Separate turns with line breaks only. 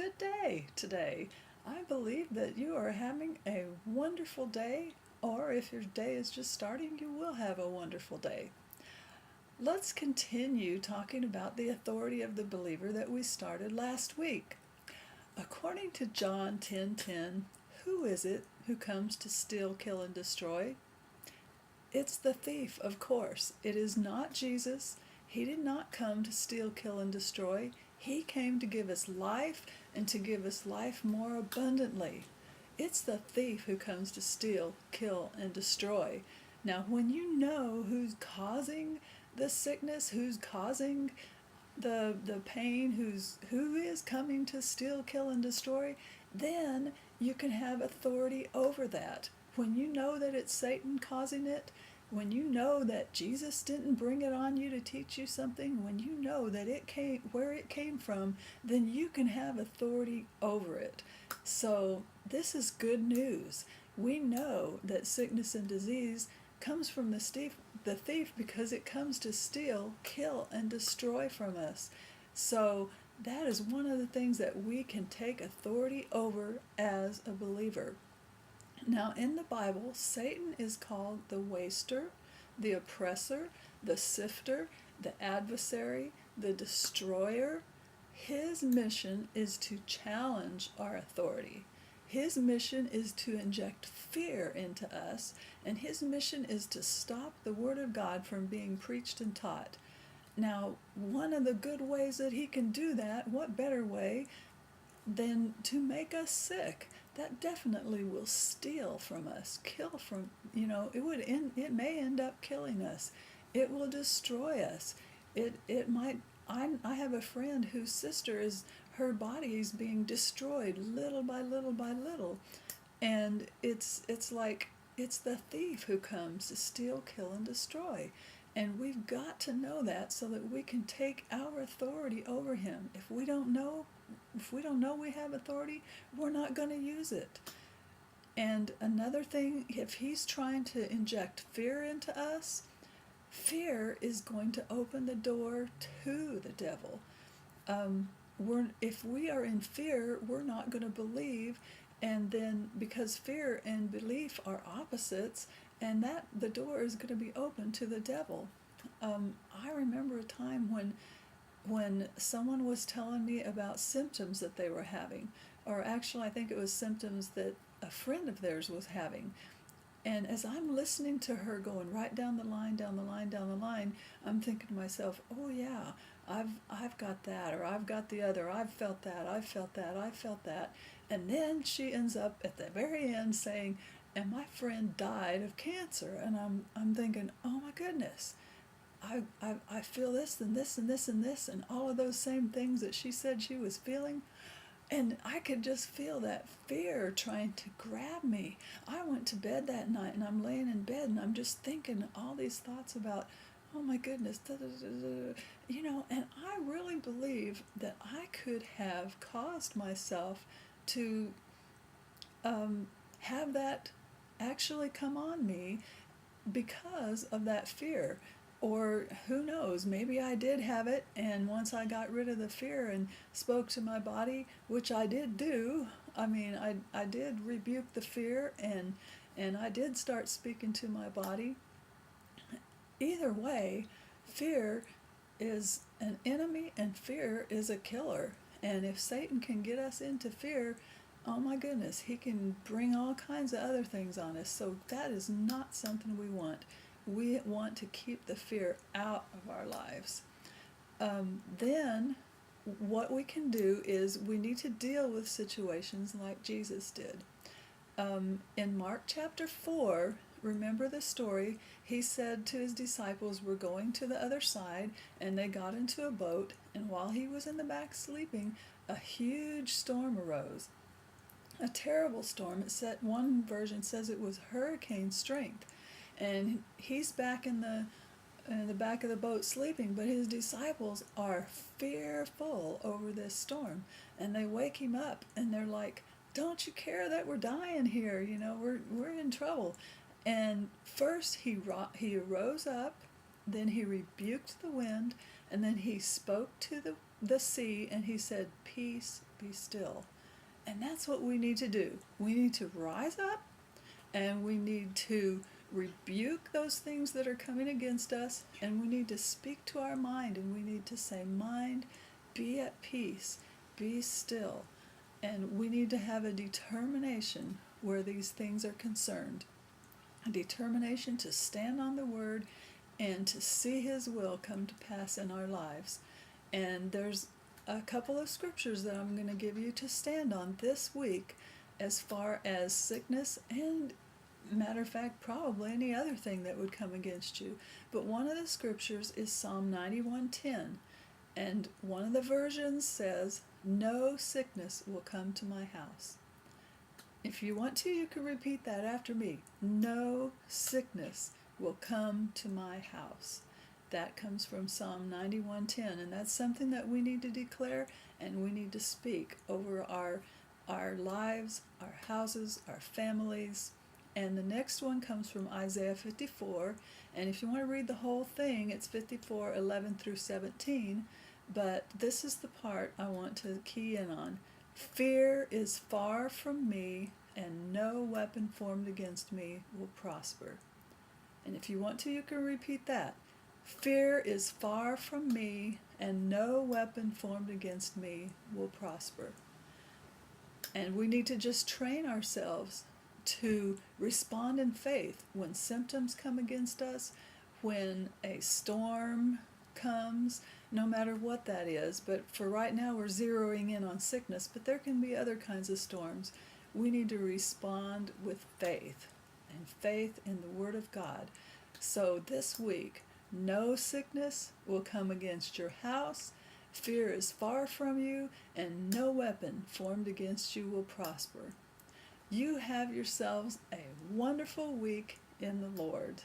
good day today. I believe that you are having a wonderful day, or if your day is just starting, you will have a wonderful day. Let's continue talking about the authority of the believer that we started last week. According to John 10:10, who is it who comes to steal, kill, and destroy? It's the thief, of course. It is not Jesus. He did not come to steal, kill, and destroy. He came to give us life and to give us life more abundantly. It's the thief who comes to steal, kill, and destroy. Now, when you know who's causing the sickness, who's causing the pain, who is coming to steal, kill, and destroy, then you can have authority over that. When you know that it's Satan causing it, when you know that Jesus didn't bring it on you to teach you something, when you know that it came where it came from, then you can have authority over it. So this is good news. We know that sickness and disease comes from the thief because it comes to steal, kill, and destroy from us. So that is one of the things that we can take authority over as a believer. Now, in the Bible, Satan is called the waster, the oppressor, the sifter, the adversary, the destroyer. His mission is to challenge our authority. His mission is to inject fear into us, and his mission is to stop the Word of God from being preached and taught. Now, one of the good ways that he can do that, what better way than to make us sick? That definitely will steal from us, kill from, it may end up killing us. It will destroy us. It might, I have a friend whose sister her body is being destroyed little by little by little. And it's like, it's the thief who comes to steal, kill, and destroy. And we've got to know that so that we can take our authority over him. If we don't know we have authority, we're not going to use it. And another thing, if he's trying to inject fear into us, fear is going to open the door to the devil. If we are in fear, we're not going to believe, and then because fear and belief are opposites, and that the door is going to be open to the devil. I remember a time when someone was telling me about symptoms that they were having, or actually I think it was symptoms that a friend of theirs was having. And as I'm listening to her going right down the line, down the line, down the line, I'm thinking to myself, oh yeah, I've got that, or I've got the other, I've felt that, I've felt that, I've felt that. And then she ends up at the very end saying, and my friend died of cancer. And I'm thinking, oh my goodness, I feel this and this and this and this and all of those same things that she said she was feeling. And I could just feel that fear trying to grab me. I went to bed that night and I'm laying in bed and I'm just thinking all these thoughts about, oh my goodness, da, da, da, da, and I really believe that I could have caused myself to have that actually come on me because of that fear. Or who knows, maybe I did have it, and once I got rid of the fear and spoke to my body, which I did do, I did rebuke the fear, and I did start speaking to my body. Either way, fear is an enemy and fear is a killer. And if Satan can get us into fear, oh my goodness, he can bring all kinds of other things on us. So that is not something we want. We want to keep the fear out of our lives. Then what we can do is we need to deal with situations like Jesus did. In Mark chapter 4, remember the story, he said to his disciples, we're going to the other side, and they got into a boat, and while he was in the back sleeping, a huge storm arose. A terrible storm. One version says it was hurricane strength. And he's back in the back of the boat sleeping, but his disciples are fearful over this storm. And they wake him up and they're like, don't you care that we're dying here? We're in trouble. And first he rose up, then he rebuked the wind, and then he spoke to the sea and he said, "Peace, be still." And that's what we need to do. We need to rise up and we need to rebuke those things that are coming against us, and we need to speak to our mind, and we need to say, "Mind, be at peace, be still." And we need to have a determination where these things are concerned, a determination to stand on the word and to see his will come to pass in our lives. And there's a couple of scriptures that I'm going to give you to stand on this week as far as sickness and, matter of fact, probably any other thing that would come against you. But one of the scriptures is Psalm 91:10, and one of the versions says, "No sickness will come to my house." If you want to, you can repeat that after me. "No sickness will come to my house." That comes from Psalm 91:10, and that's something that we need to declare and we need to speak over our lives, our houses, our families. And the next one comes from Isaiah 54, and if you want to read the whole thing, it's 54:11 through 17, but this is the part I want to key in on. "Fear is far from me, and no weapon formed against me will prosper." And if you want to, you can repeat that. "Fear is far from me, and no weapon formed against me will prosper." And we need to just train ourselves to respond in faith when symptoms come against us, when a storm comes, no matter what that is. But for right now, we're zeroing in on sickness, but there can be other kinds of storms. We need to respond with faith, and faith in the Word of God. So this week, no sickness will come against your house. Fear is far from you, and no weapon formed against you will prosper. You have yourselves a wonderful week in the Lord.